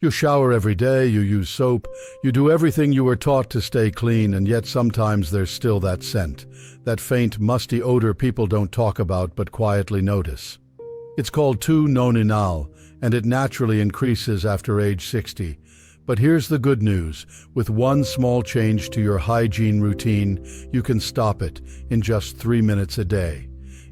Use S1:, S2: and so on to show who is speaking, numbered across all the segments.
S1: You shower every day, you use soap, you do everything you were taught to stay clean, and yet sometimes there's still that scent, that faint, musty odor people don't talk about but quietly notice. It's called Nonenal, and it naturally increases after age 60. But here's the good news. With one small change to your hygiene routine, you can stop it in just 3 minutes a day.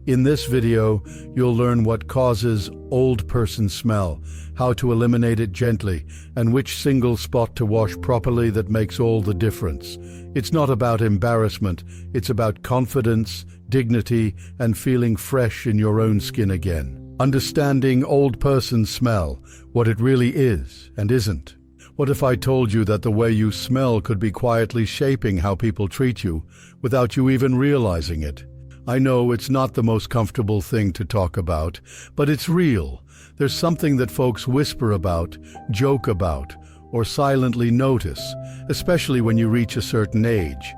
S1: In this video, you'll learn what causes old person smell, how to eliminate it gently, and which single spot to wash properly that makes all the difference. It's not about embarrassment, it's about confidence, dignity, and feeling fresh in your own skin again. Understanding old person smell, what it really is and isn't. What if I told you that the way you smell could be quietly shaping how people treat you, without you even realizing it? I know it's not the most comfortable thing to talk about, but it's real. There's something that folks whisper about, joke about, or silently notice, especially when you reach a certain age.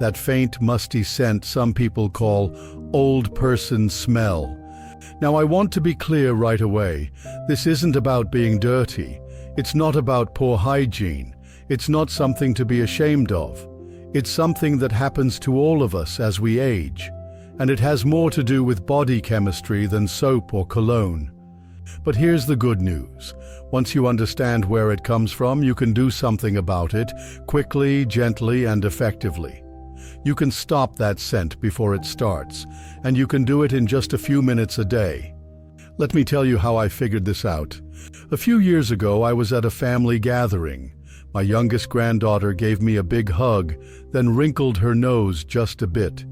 S1: That faint, musty scent some people call old person smell. Now, I want to be clear right away. This isn't about being dirty. It's not about poor hygiene. It's not something to be ashamed of. It's something that happens to all of us as we age. And it has more to do with body chemistry than soap or cologne. But here's the good news. Once you understand where it comes from, you can do something about it, quickly, gently, and effectively. You can stop that scent before it starts, and you can do it in just a few minutes a day. Let me tell you how I figured this out. A few years ago, I was at a family gathering. My youngest granddaughter gave me a big hug, then wrinkled her nose just a bit.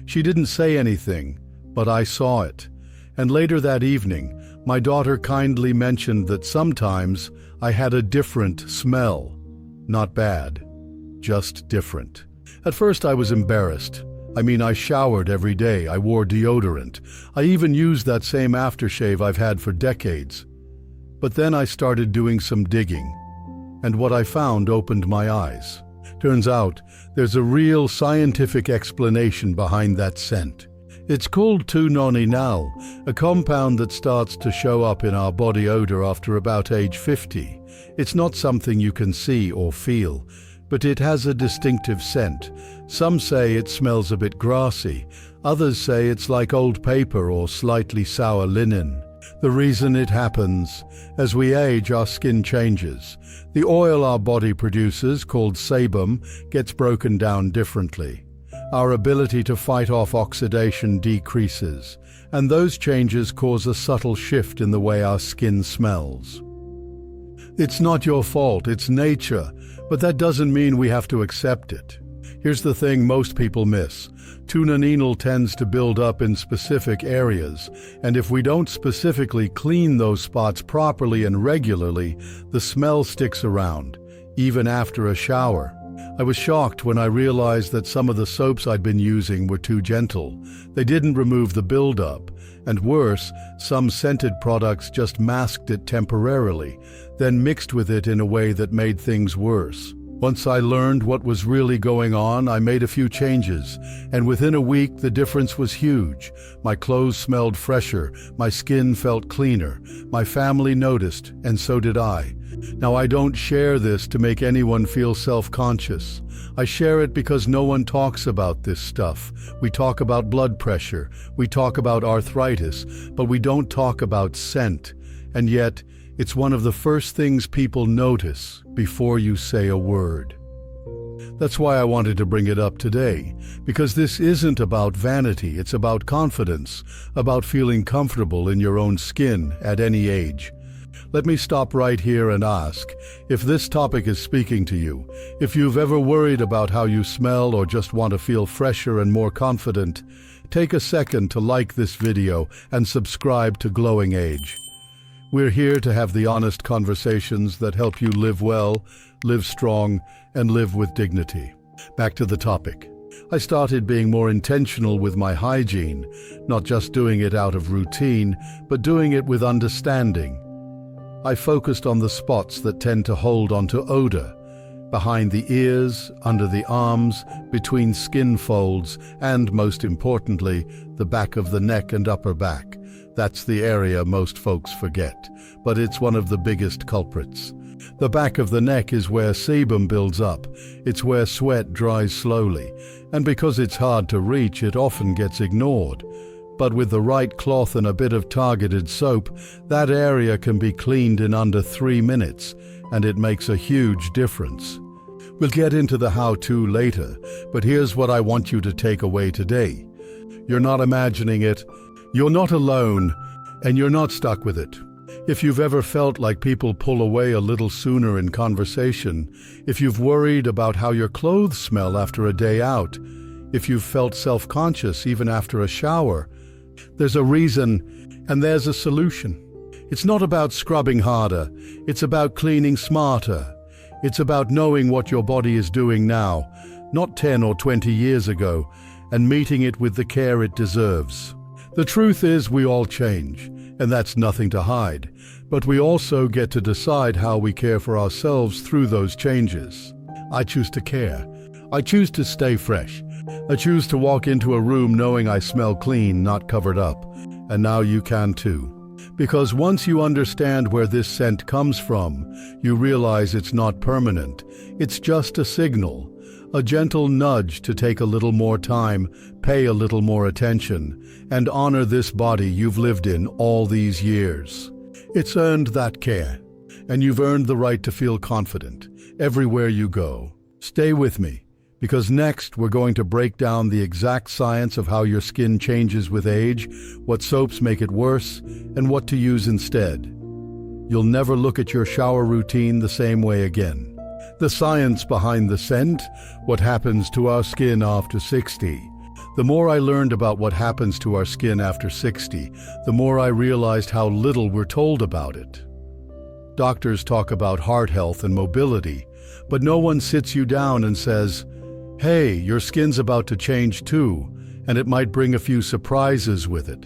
S1: She didn't say anything, but I saw it. And later that evening, my daughter kindly mentioned that sometimes I had a different smell. Not bad, just different. At first I was embarrassed. I showered every day, I wore deodorant. I even used that same aftershave I've had for decades. But then I started doing some digging, and what I found opened my eyes. Turns out, there's a real scientific explanation behind that scent. It's called Nonenal, a compound that starts to show up in our body odor after about age 50. It's not something you can see or feel, but it has a distinctive scent. Some say it smells a bit grassy, others say it's like old paper or slightly sour linen. The reason it happens: as we age, our skin changes. The oil our body produces, called sebum, gets broken down differently. Our ability to fight off oxidation decreases, and those changes cause a subtle shift in the way our skin smells. It's not your fault, it's nature, but that doesn't mean we have to accept it. Here's the thing most people miss. Nonenal tends to build up in specific areas, and if we don't specifically clean those spots properly and regularly, the smell sticks around, even after a shower. I was shocked when I realized that some of the soaps I'd been using were too gentle. They didn't remove the buildup, and worse, some scented products just masked it temporarily, then mixed with it in a way that made things worse. Once I learned what was really going on, I made a few changes, and within a week the difference was huge. My clothes smelled fresher, my skin felt cleaner, my family noticed, and so did I. Now, I don't share this to make anyone feel self-conscious. I share it because no one talks about this stuff. We talk about blood pressure, we talk about arthritis, but we don't talk about scent. And yet, it's one of the first things people notice before you say a word. That's why I wanted to bring it up today, because this isn't about vanity, it's about confidence, about feeling comfortable in your own skin at any age. Let me stop right here and ask, if this topic is speaking to you, if you've ever worried about how you smell or just want to feel fresher and more confident, take a second to like this video and subscribe to Glowing Age. We're here to have the honest conversations that help you live well, live strong, and live with dignity. Back to the topic. I started being more intentional with my hygiene, not just doing it out of routine, but doing it with understanding. I focused on the spots that tend to hold onto odor: behind the ears, under the arms, between skin folds, and most importantly, the back of the neck and upper back. That's the area most folks forget, but it's one of the biggest culprits. The back of the neck is where sebum builds up. It's where sweat dries slowly. And because it's hard to reach, it often gets ignored. But with the right cloth and a bit of targeted soap, that area can be cleaned in under 3 minutes, and it makes a huge difference. We'll get into the how-to later, but here's what I want you to take away today. You're not imagining it, you're not alone, and you're not stuck with it. If you've ever felt like people pull away a little sooner in conversation, if you've worried about how your clothes smell after a day out, if you've felt self-conscious even after a shower, there's a reason and there's a solution. It's not about scrubbing harder, it's about cleaning smarter. It's about knowing what your body is doing now, not 10 or 20 years ago, and meeting it with the care it deserves. The truth is we all change, and that's nothing to hide, but we also get to decide how we care for ourselves through those changes. I choose to care. I choose to stay fresh. I choose to walk into a room knowing I smell clean, not covered up. And now you can too. Because once you understand where this scent comes from, you realize it's not permanent. It's just a signal, a gentle nudge to take a little more time, pay a little more attention, and honor this body you've lived in all these years. It's earned that care, and you've earned the right to feel confident everywhere you go. Stay with me. Because next, we're going to break down the exact science of how your skin changes with age, what soaps make it worse, and what to use instead. You'll never look at your shower routine the same way again. The science behind the scent, what happens to our skin after 60. The more I learned about what happens to our skin after 60, the more I realized how little we're told about it. Doctors talk about heart health and mobility, but no one sits you down and says, "Hey, your skin's about to change too, and it might bring a few surprises with it."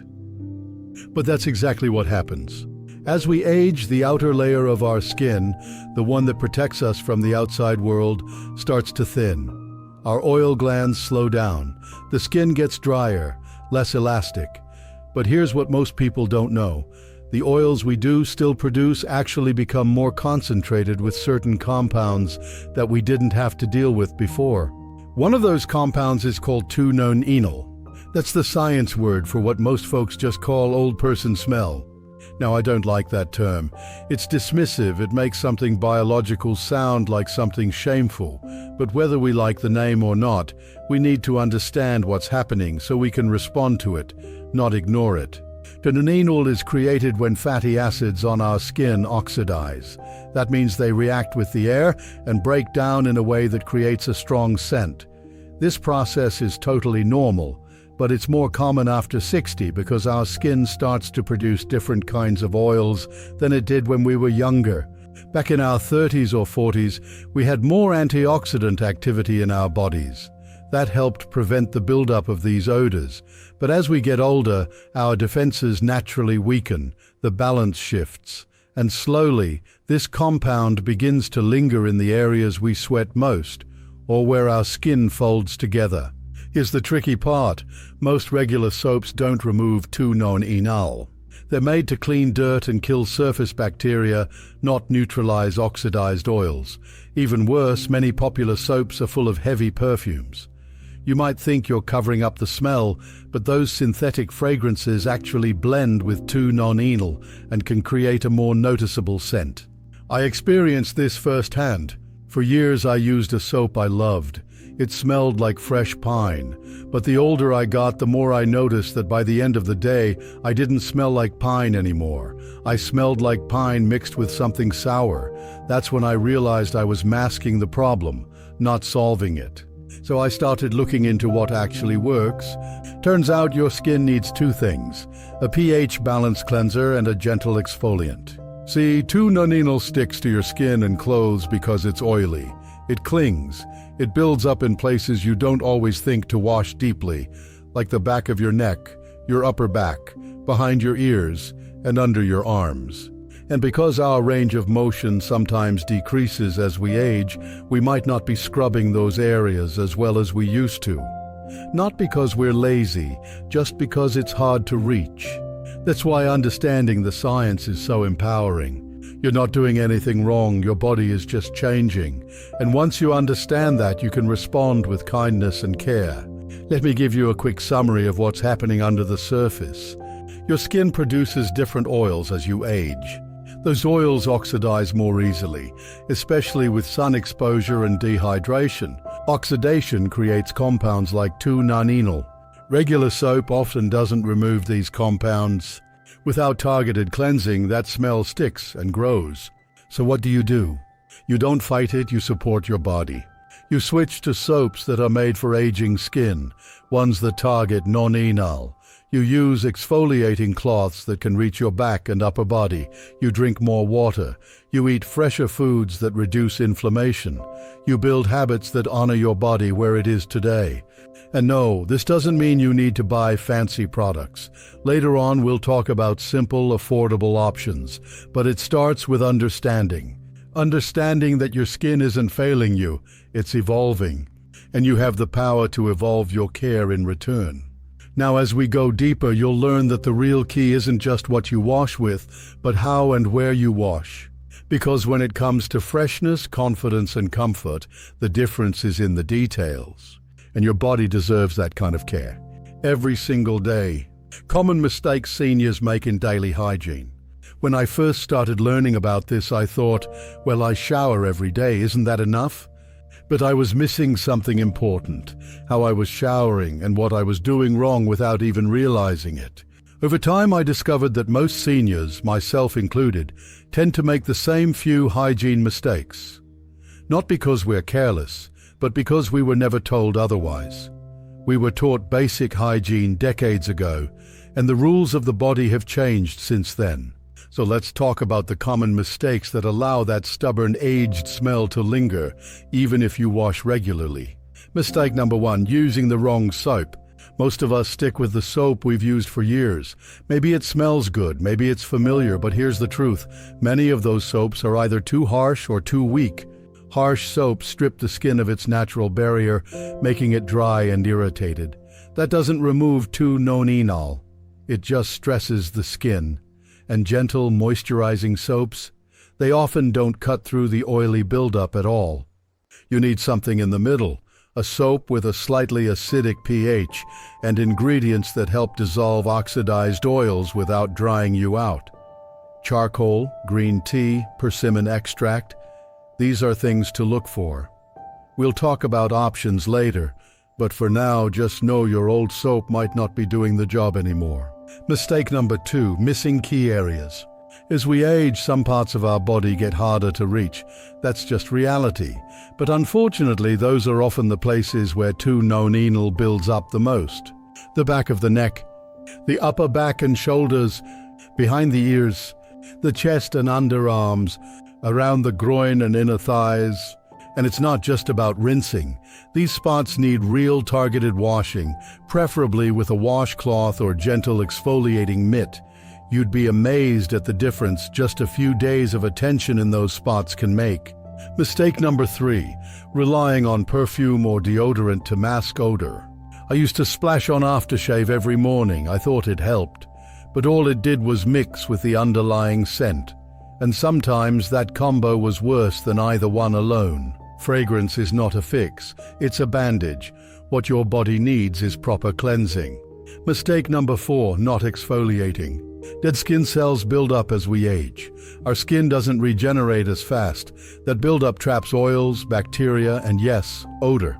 S1: But that's exactly what happens. As we age, the outer layer of our skin, the one that protects us from the outside world, starts to thin. Our oil glands slow down. The skin gets drier, less elastic. But here's what most people don't know. The oils we do still produce actually become more concentrated with certain compounds that we didn't have to deal with before. One of those compounds is called 2-Nonenal. That's the science word for what most folks just call old person smell. Now, I don't like that term. It's dismissive. It makes something biological sound like something shameful. But whether we like the name or not, we need to understand what's happening so we can respond to it, not ignore it. Nonenal is created when fatty acids on our skin oxidize. That means they react with the air and break down in a way that creates a strong scent. This process is totally normal, but it's more common after 60 because our skin starts to produce different kinds of oils than it did when we were younger. Back in our 30s or 40s, we had more antioxidant activity in our bodies. That helped prevent the buildup of these odors. But as we get older, our defenses naturally weaken, the balance shifts, and slowly, this compound begins to linger in the areas we sweat most, or where our skin folds together. Here's the tricky part. Most regular soaps don't remove 2-Nonenal. They're made to clean dirt and kill surface bacteria, not neutralize oxidized oils. Even worse, many popular soaps are full of heavy perfumes. You might think you're covering up the smell, but those synthetic fragrances actually blend with 2-Nonenal and can create a more noticeable scent. I experienced this firsthand. For years I used a soap I loved. It smelled like fresh pine. But the older I got, the more I noticed that by the end of the day, I didn't smell like pine anymore. I smelled like pine mixed with something sour. That's when I realized I was masking the problem, not solving it. So I started looking into what actually works. Turns out your skin needs two things, a pH balance cleanser and a gentle exfoliant. See, 2-Nonenal sticks to your skin and clothes because it's oily. It clings. It builds up in places you don't always think to wash deeply, like the back of your neck, your upper back, behind your ears, and under your arms. And because our range of motion sometimes decreases as we age, we might not be scrubbing those areas as well as we used to. Not because we're lazy, just because it's hard to reach. That's why understanding the science is so empowering. You're not doing anything wrong, your body is just changing. And once you understand that, you can respond with kindness and care. Let me give you a quick summary of what's happening under the surface. Your skin produces different oils as you age. Those oils oxidize more easily, especially with sun exposure and dehydration. Oxidation creates compounds like Nonenal. Regular soap often doesn't remove these compounds. Without targeted cleansing, that smell sticks and grows. So what do? You don't fight it, you support your body. You switch to soaps that are made for aging skin, ones that target Nonenal. You use exfoliating cloths that can reach your back and upper body. You drink more water. You eat fresher foods that reduce inflammation. You build habits that honor your body where it is today. And no, this doesn't mean you need to buy fancy products. Later on, we'll talk about simple, affordable options. But it starts with understanding. Understanding that your skin isn't failing you, it's evolving. And you have the power to evolve your care in return. Now, as we go deeper, you'll learn that the real key isn't just what you wash with, but how and where you wash. Because when it comes to freshness, confidence, and comfort, the difference is in the details. And your body deserves that kind of care. Every single day. Common mistakes seniors make in daily hygiene. When I first started learning about this, I thought, well, I shower every day, isn't that enough? But I was missing something important, how I was showering and what I was doing wrong without even realizing it. Over time, I discovered that most seniors, myself included, tend to make the same few hygiene mistakes. Not because we're careless, but because we were never told otherwise. We were taught basic hygiene decades ago, and the rules of the body have changed since then. So let's talk about the common mistakes that allow that stubborn aged smell to linger, even if you wash regularly. Mistake number 1, using the wrong soap. Most of us stick with the soap we've used for years. Maybe it smells good, maybe it's familiar, but here's the truth. Many of those soaps are either too harsh or too weak. Harsh soaps strip the skin of its natural barrier, making it dry and irritated. That doesn't remove Nonenal. It just stresses the skin. And gentle, moisturizing soaps, they often don't cut through the oily buildup at all. You need something in the middle, a soap with a slightly acidic pH and ingredients that help dissolve oxidized oils without drying you out. Charcoal, green tea, persimmon extract, these are things to look for. We'll talk about options later, but for now, just know your old soap might not be doing the job anymore. Mistake number 2, missing key areas. As we age, some parts of our body get harder to reach. That's just reality. But unfortunately, those are often the places where Nonenal builds up the most. The back of the neck, the upper back and shoulders, behind the ears, the chest and underarms, around the groin and inner thighs. And it's not just about rinsing. These spots need real targeted washing, preferably with a washcloth or gentle exfoliating mitt. You'd be amazed at the difference just a few days of attention in those spots can make. Mistake number 3, relying on perfume or deodorant to mask odor. I used to splash on aftershave every morning. I thought it helped, but all it did was mix with the underlying scent. And sometimes that combo was worse than either one alone. Fragrance is not a fix, it's a bandage. What your body needs is proper cleansing. Mistake number 4, not exfoliating. Dead skin cells build up as we age. Our skin doesn't regenerate as fast. That buildup traps oils, bacteria, and yes, odor.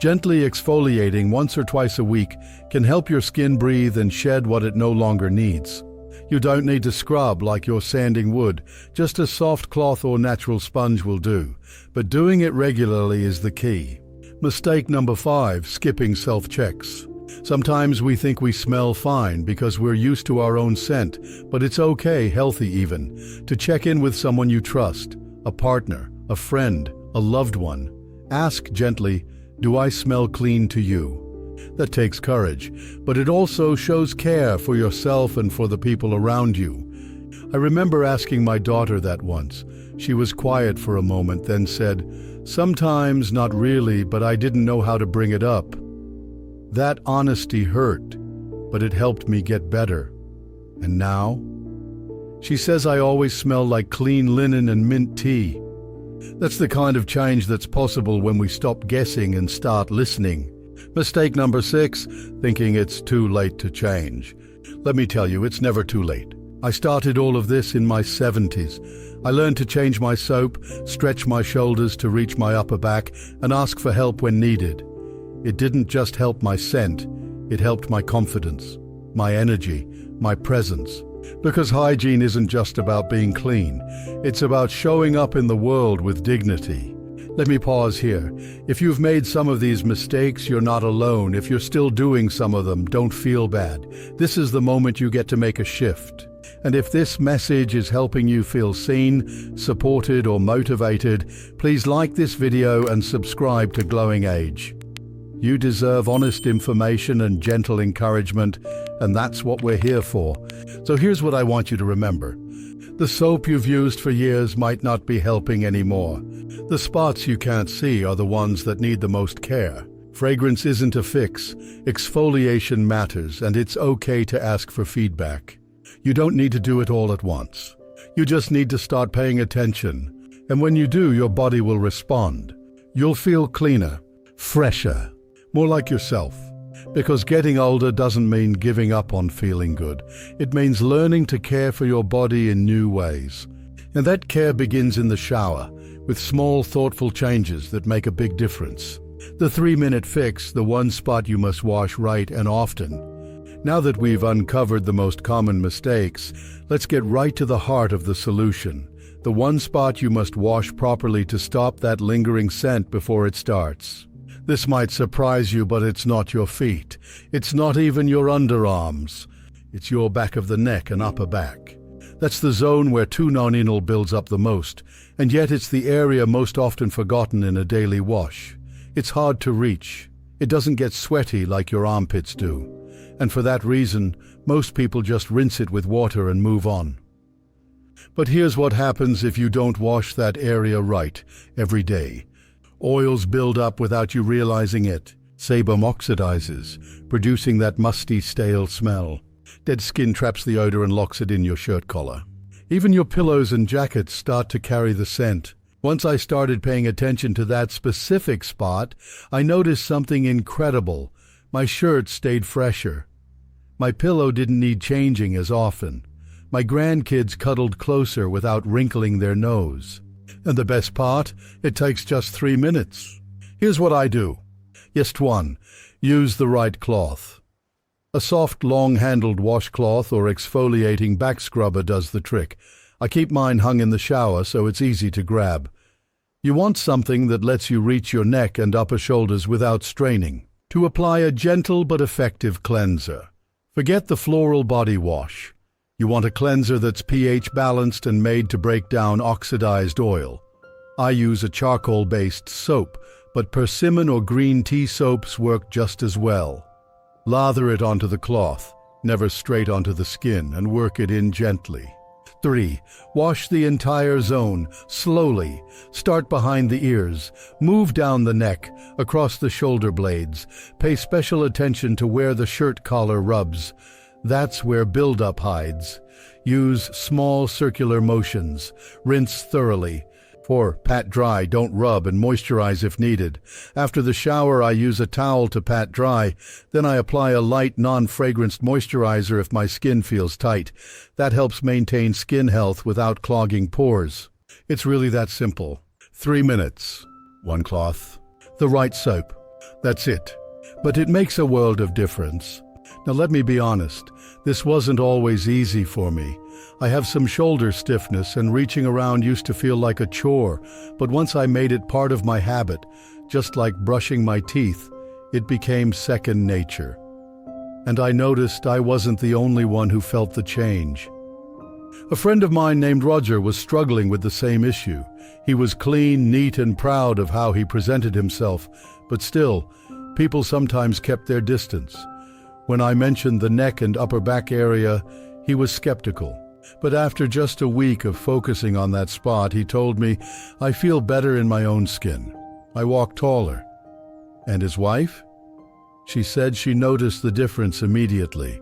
S1: Gently exfoliating once or twice a week can help your skin breathe and shed what it no longer needs. You don't need to scrub like you're sanding wood. Just a soft cloth or natural sponge will do. But doing it regularly is the key. Mistake number 5, skipping self-checks. Sometimes we think we smell fine because we're used to our own scent, but it's okay, healthy even, to check in with someone you trust, a partner, a friend, a loved one. Ask gently, "Do I smell clean to you?" That takes courage, but it also shows care for yourself and for the people around you. I remember asking my daughter that once. She was quiet for a moment, then said, "Sometimes, not really, but I didn't know how to bring it up." That honesty hurt, but it helped me get better. And now? She says I always smell like clean linen and mint tea. That's the kind of change that's possible when we stop guessing and start listening. Mistake number 6, thinking it's too late to change. Let me tell you, it's never too late. I started all of this in my 70s. I learned to change my soap, stretch my shoulders to reach my upper back, and ask for help when needed. It didn't just help my scent, it helped my confidence, my energy, my presence. Because hygiene isn't just about being clean, it's about showing up in the world with dignity. Let me pause here. If you've made some of these mistakes, you're not alone. If you're still doing some of them, don't feel bad. This is the moment you get to make a shift. And if this message is helping you feel seen, supported, or motivated, please like this video and subscribe to Glowing Age. You deserve honest information and gentle encouragement, and that's what we're here for. So here's what I want you to remember. The soap you've used for years might not be helping anymore. The spots you can't see are the ones that need the most care. Fragrance isn't a fix. Exfoliation matters, and it's okay to ask for feedback. You don't need to do it all at once. You just need to start paying attention. And when you do, your body will respond. You'll feel cleaner, fresher, more like yourself. Because getting older doesn't mean giving up on feeling good. It means learning to care for your body in new ways. And that care begins in the shower, with small, thoughtful changes that make a big difference. The 3-minute fix, the one spot you must wash right and often. Now that we've uncovered the most common mistakes, let's get right to the heart of the solution. The one spot you must wash properly to stop that lingering scent before it starts. This might surprise you, but it's not your feet. It's not even your underarms. It's your back of the neck and upper back. That's the zone where Nonenal builds up the most, and yet it's the area most often forgotten in a daily wash. It's hard to reach. It doesn't get sweaty like your armpits do. And for that reason, most people just rinse it with water and move on. But here's what happens if you don't wash that area right every day. Oils build up without you realizing it. Sebum oxidizes, producing that musty, stale smell. Dead skin traps the odor and locks it in your shirt collar. Even your pillows and jackets start to carry the scent. Once I started paying attention to that specific spot, I noticed something incredible. My shirt stayed fresher. My pillow didn't need changing as often. My grandkids cuddled closer without wrinkling their nose. And the best part, it takes just 3 minutes. Here's what I do. Just 1. Use the right cloth. A soft, long-handled washcloth or exfoliating back scrubber does the trick. I keep mine hung in the shower so it's easy to grab. You want something that lets you reach your neck and upper shoulders without straining. To apply a gentle but effective cleanser. Forget the floral body wash. You want a cleanser that's pH balanced and made to break down oxidized oil. I use a charcoal-based soap, but persimmon or green tea soaps work just as well. Lather it onto the cloth, never straight onto the skin, and work it in gently. 3. Wash the entire zone, slowly. Start behind the ears. Move down the neck, across the shoulder blades. Pay special attention to where the shirt collar rubs. That's where buildup hides. Use small circular motions. Rinse thoroughly. 4. Pat dry, don't rub, and moisturize if needed. After the shower, I use a towel to pat dry. Then I apply a light, non-fragranced moisturizer if my skin feels tight. That helps maintain skin health without clogging pores. It's really that simple. 3 minutes. 1 cloth. The right soap. That's it. But it makes a world of difference. Now let me be honest. This wasn't always easy for me. I have some shoulder stiffness and reaching around used to feel like a chore, but once I made it part of my habit, just like brushing my teeth, it became second nature. And I noticed I wasn't the only one who felt the change. A friend of mine named Roger was struggling with the same issue. He was clean, neat, and proud of how he presented himself, but still, people sometimes kept their distance. When I mentioned the neck and upper back area, he was skeptical. But after just a week of focusing on that spot, he told me, I feel better in my own skin. I walk taller. And his wife? She said she noticed the difference immediately.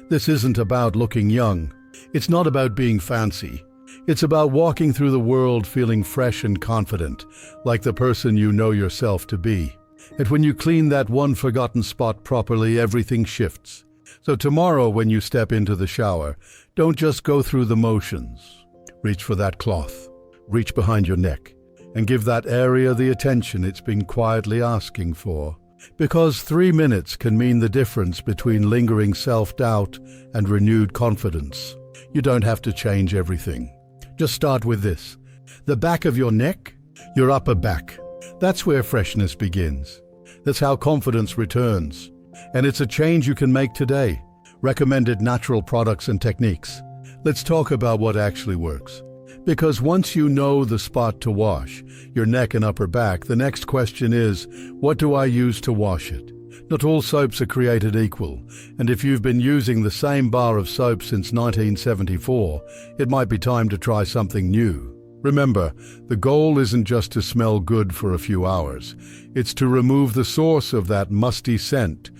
S1: This isn't about looking young. It's not about being fancy. It's about walking through the world feeling fresh and confident, like the person you know yourself to be. And when you clean that one forgotten spot properly, everything shifts. So tomorrow when you step into the shower, don't just go through the motions. Reach for that cloth. Reach behind your neck and give that area the attention it's been quietly asking for. Because 3 minutes can mean the difference between lingering self-doubt and renewed confidence. You don't have to change everything. Just start with this. The back of your neck, your upper back. That's where freshness begins. That's how confidence returns. And it's a change you can make today. Recommended natural products and techniques. Let's talk about what actually works. Because once you know the spot to wash, your neck and upper back, the next question is, what do I use to wash it? Not all soaps are created equal, and if you've been using the same bar of soap since 1974, it might be time to try something new. Remember, the goal isn't just to smell good for a few hours. It's to remove the source of that musty scent,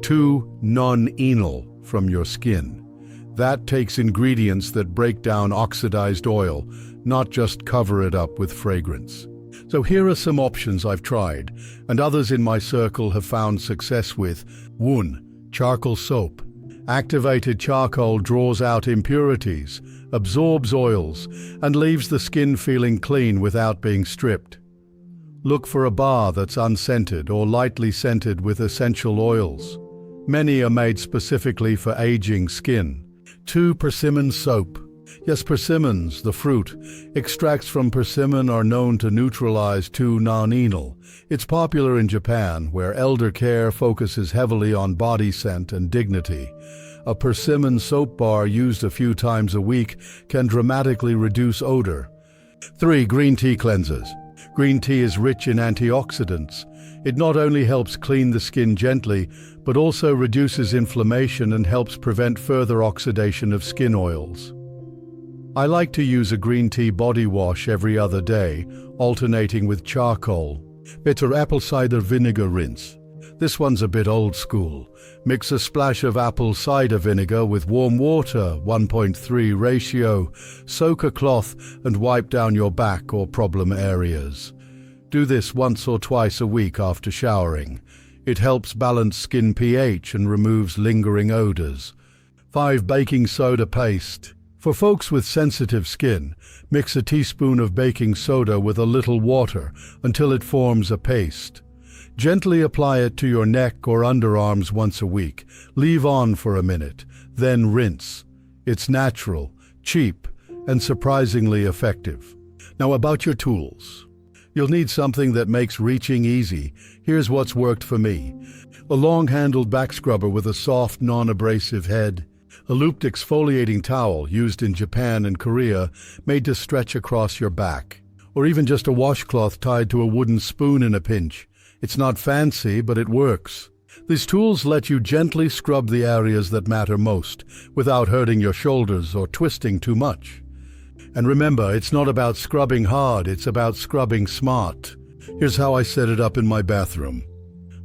S1: Nonenal, from your skin. That takes ingredients that break down oxidized oil, not just cover it up with fragrance. So here are some options I've tried, and others in my circle have found success with. 1. Charcoal soap. Activated charcoal draws out impurities, absorbs oils, and leaves the skin feeling clean without being stripped. Look for a bar that's unscented or lightly scented with essential oils. Many are made specifically for aging skin. 2. Persimmon soap. Yes, persimmons, the fruit. Extracts from persimmon are known to neutralize 2-Nonenal. It's popular in Japan, where elder care focuses heavily on body scent and dignity. A persimmon soap bar used a few times a week can dramatically reduce odor. 3. Green tea cleansers. Green tea is rich in antioxidants. It not only helps clean the skin gently, but also reduces inflammation and helps prevent further oxidation of skin oils. I like to use a green tea body wash every other day, alternating with charcoal. Bitter apple cider vinegar rinse. This one's a bit old school. Mix a splash of apple cider vinegar with warm water, 1.3 ratio. Soak a cloth and wipe down your back or problem areas. Do this once or twice a week after showering. It helps balance skin pH and removes lingering odors. 5. Baking soda paste. For folks with sensitive skin, mix a teaspoon of baking soda with a little water until it forms a paste. Gently apply it to your neck or underarms once a week. Leave on for a minute, then rinse. It's natural, cheap, and surprisingly effective. Now about your tools. You'll need something that makes reaching easy. Here's what's worked for me. A long-handled back scrubber with a soft, non-abrasive head. A looped exfoliating towel used in Japan and Korea, made to stretch across your back. Or even just a washcloth tied to a wooden spoon in a pinch. It's not fancy, but it works. These tools let you gently scrub the areas that matter most, without hurting your shoulders or twisting too much. And remember, it's not about scrubbing hard, it's about scrubbing smart. Here's how I set it up in my bathroom.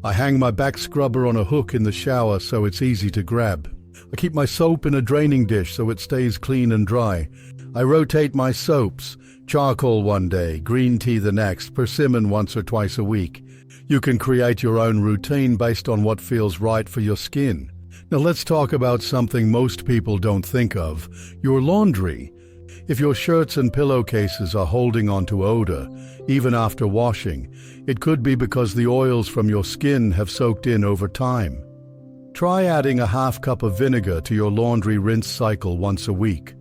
S1: I hang my back scrubber on a hook in the shower so it's easy to grab. I keep my soap in a draining dish so it stays clean and dry. I rotate my soaps, charcoal one day, green tea the next, persimmon once or twice a week. You can create your own routine based on what feels right for your skin. Now let's talk about something most people don't think of, your laundry. If your shirts and pillowcases are holding onto odor, even after washing, it could be because the oils from your skin have soaked in over time. Try adding a half cup of vinegar to your laundry rinse cycle once a week.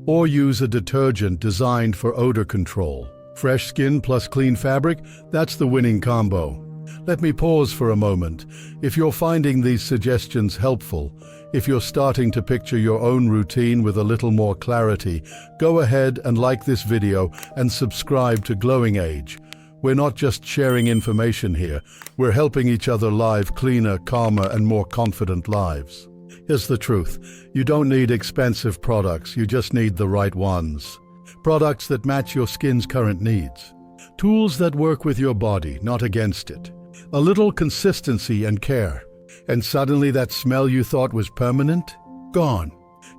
S1: Or use a detergent designed for odor control. Fresh skin plus clean fabric, that's the winning combo. Let me pause for a moment. If you're finding these suggestions helpful, if you're starting to picture your own routine with a little more clarity, go ahead and like this video and subscribe to Glowing Age. We're not just sharing information here, we're helping each other live cleaner, calmer, and more confident lives. Here's the truth. You don't need expensive products, you just need the right ones. Products that match your skin's current needs. Tools that work with your body, not against it. A little consistency and care. And suddenly that smell you thought was permanent? Gone.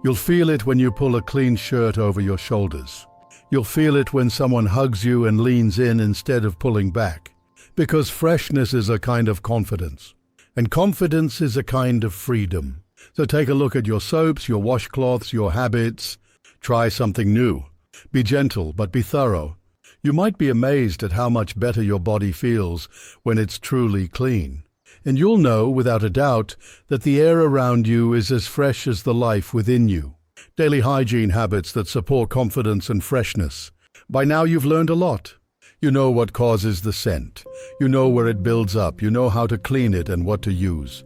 S1: You'll feel it when you pull a clean shirt over your shoulders. You'll feel it when someone hugs you and leans in instead of pulling back. Because freshness is a kind of confidence. And confidence is a kind of freedom. So take a look at your soaps, your washcloths, your habits. Try something new. Be gentle, but be thorough. You might be amazed at how much better your body feels when it's truly clean. And you'll know, without a doubt, that the air around you is as fresh as the life within you. Daily hygiene habits that support confidence and freshness. By now you've learned a lot. You know what causes the scent. You know where it builds up. You know how to clean it and what to use.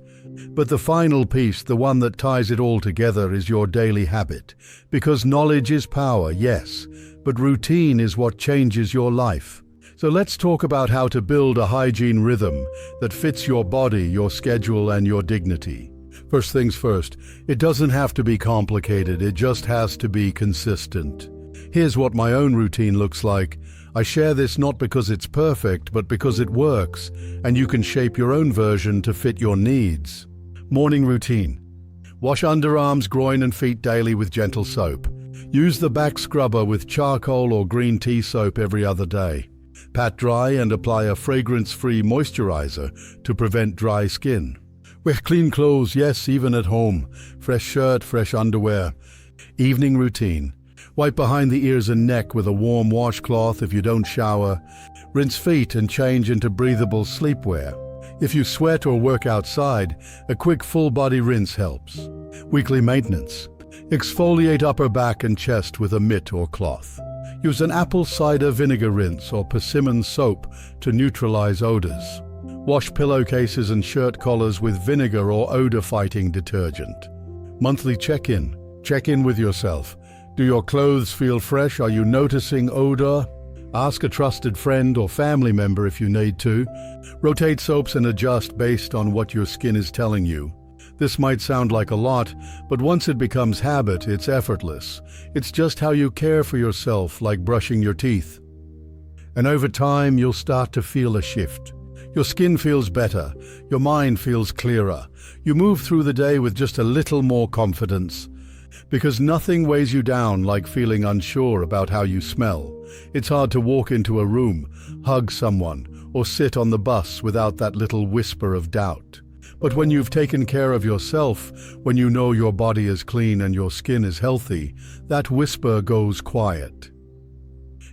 S1: But the final piece, the one that ties it all together, is your daily habit. Because knowledge is power, yes, but routine is what changes your life. So let's talk about how to build a hygiene rhythm that fits your body, your schedule, and your dignity. First things first, it doesn't have to be complicated, it just has to be consistent. Here's what my own routine looks like. I share this not because it's perfect, but because it works, and you can shape your own version to fit your needs. Morning routine. Wash underarms, groin, and feet daily with gentle soap. Use the back scrubber with charcoal or green tea soap every other day. Pat dry and apply a fragrance-free moisturizer to prevent dry skin. Wear clean clothes, yes, even at home. Fresh shirt, fresh underwear. Evening routine. Wipe behind the ears and neck with a warm washcloth if you don't shower. Rinse feet and change into breathable sleepwear. If you sweat or work outside, a quick full-body rinse helps. Weekly maintenance. Exfoliate upper back and chest with a mitt or cloth. Use an apple cider vinegar rinse or persimmon soap to neutralize odors. Wash pillowcases and shirt collars with vinegar or odor-fighting detergent. Monthly check-in. Check in with yourself. Do your clothes feel fresh? Are you noticing odor? Ask a trusted friend or family member if you need to. Rotate soaps and adjust based on what your skin is telling you. This might sound like a lot, but once it becomes habit, it's effortless. It's just how you care for yourself, like brushing your teeth. And over time, you'll start to feel a shift. Your skin feels better. Your mind feels clearer. You move through the day with just a little more confidence. Because nothing weighs you down like feeling unsure about how you smell. It's hard to walk into a room, hug someone, or sit on the bus without that little whisper of doubt. But when you've taken care of yourself, when you know your body is clean and your skin is healthy, that whisper goes quiet.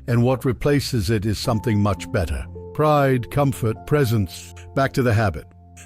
S1: And what replaces it is something much better. Pride, comfort, presence. Back to the habit.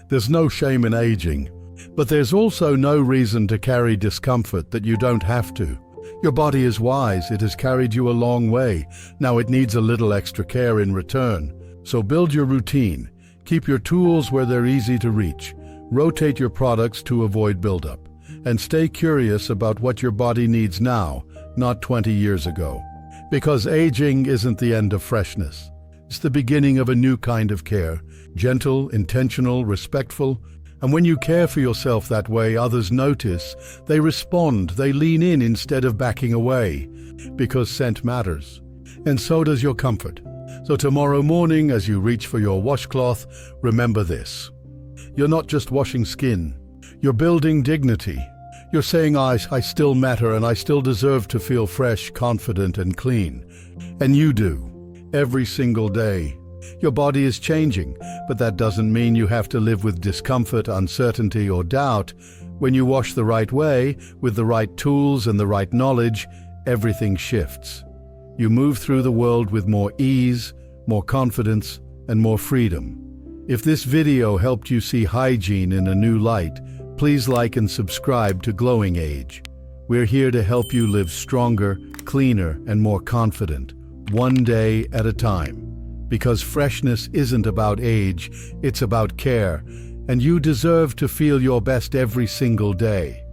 S1: There's no shame in aging. But there's also no reason to carry discomfort that you don't have to. Your body is wise, it has carried you a long way. Now it needs a little extra care in return. So build your routine. Keep your tools where they're easy to reach. Rotate your products to avoid buildup. And stay curious about what your body needs now, not 20 years ago. Because aging isn't the end of freshness. It's the beginning of a new kind of care. Gentle, intentional, respectful. And when you care for yourself that way, others notice. They respond. They lean in instead of backing away. Because scent matters. And so does your comfort. So tomorrow morning, as you reach for your washcloth, remember this. You're not just washing skin. You're building dignity. You're saying, I still matter and I still deserve to feel fresh, confident, and clean. And you do. Every single day. Your body is changing, but that doesn't mean you have to live with discomfort, uncertainty, or doubt. When you wash the right way, with the right tools and the right knowledge, everything shifts. You move through the world with more ease, more confidence, and more freedom. If this video helped you see hygiene in a new light, please like and subscribe to Glowing Age. We're here to help you live stronger, cleaner, and more confident, one day at a time. Because freshness isn't about age, it's about care, and you deserve to feel your best every single day.